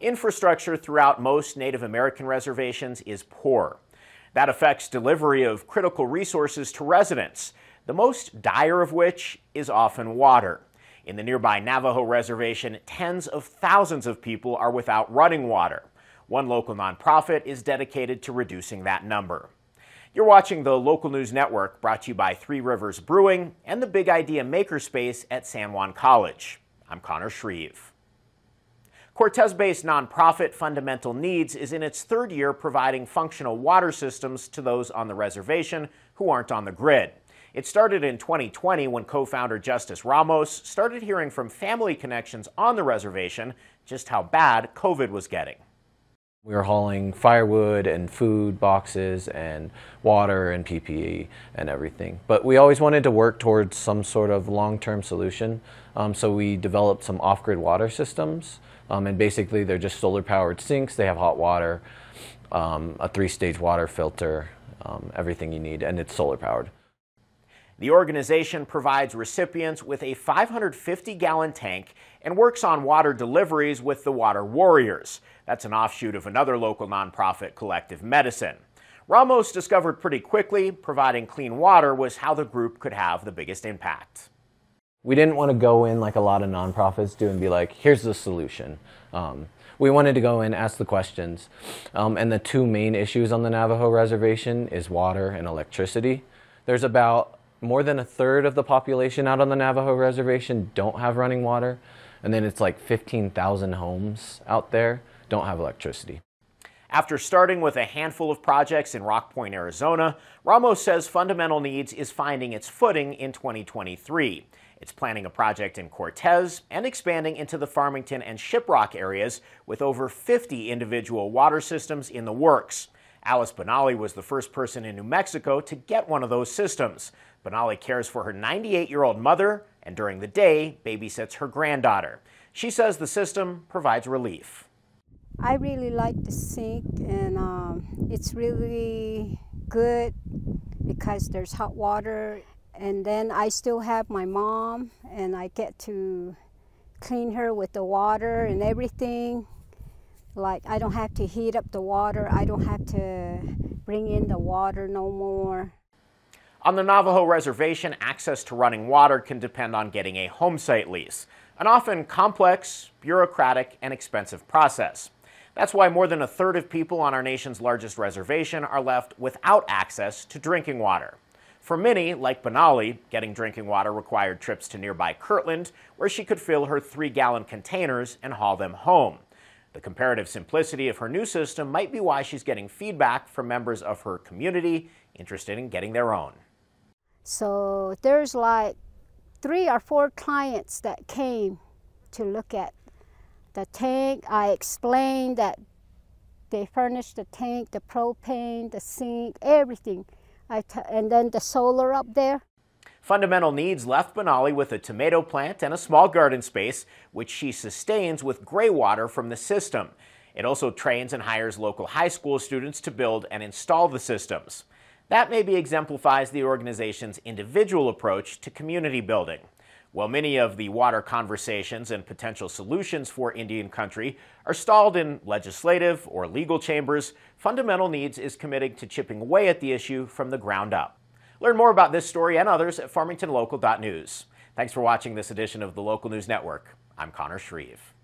Infrastructure throughout most Native American reservations is poor. That affects delivery of critical resources to residents, the most dire of which is often water. In the nearby Navajo Reservation, tens of thousands of people are without running water. One local nonprofit is dedicated to reducing that number. You're watching the Local News Network, brought to you by Three Rivers Brewing and the Big Idea Makerspace at San Juan College. I'm Connor Shreve. Cortez-based nonprofit Fundamental Needs is in its third year providing functional water systems to those on the reservation who aren't on the grid. It started in 2020 when co-founder Justice Ramos started hearing from family connections on the reservation just how bad COVID was getting. We were hauling firewood and food boxes and water and PPE and everything. But we always wanted to work towards some sort of long-term solution. So we developed some off-grid water systems. And basically they're just solar-powered sinks. They have hot water, a 3-stage water filter, everything you need, and it's solar-powered. The organization provides recipients with a 550-gallon tank and works on water deliveries with the Water Warriors. That's an offshoot of another local nonprofit, Collective Medicine. Ramos discovered pretty quickly providing clean water was how the group could have the biggest impact. We didn't want to go in like a lot of nonprofits do and be like, here's the solution. We wanted to go in, ask the questions. And the two main issues on the Navajo Reservation is water and electricity. There's about more than a third of the population out on the Navajo Reservation don't have running water. And then it's like 15,000 homes out there don't have electricity. After starting with a handful of projects in Rock Point, Arizona, Ramos says Fundamental Needs is finding its footing in 2023. It's planning a project in Cortez and expanding into the Farmington and Shiprock areas with over 50 individual water systems in the works. Alice Benally was the first person in New Mexico to get one of those systems. Benally cares for her 98-year-old mother and during the day babysits her granddaughter. She says the system provides relief. I really like the sink, and it's really good because there's hot water, and then I still have my mom and I get to clean her with the water and everything. Like, I don't have to heat up the water, I don't have to bring in the water no more. On the Navajo Reservation, access to running water can depend on getting a home site lease, an often complex, bureaucratic, and expensive process. That's why more than a third of people on our nation's largest reservation are left without access to drinking water. For many, like Benally, getting drinking water required trips to nearby Kirtland, where she could fill her 3-gallon containers and haul them home. The comparative simplicity of her new system might be why she's getting feedback from members of her community interested in getting their own. So there's like 3 or 4 clients that came to look at the tank. I explained that they furnished the tank, the propane, the sink, everything. And then the solar up there. Fundamental Needs left Benally with a tomato plant and a small garden space, which she sustains with gray water from the system. It also trains and hires local high school students to build and install the systems. That maybe exemplifies the organization's individual approach to community building. While many of the water conversations and potential solutions for Indian country are stalled in legislative or legal chambers, Fundamental Needs is committed to chipping away at the issue from the ground up. Learn more about this story and others at farmingtonlocal.news. Thanks for watching this edition of the Local News Network. I'm Connor Shreve.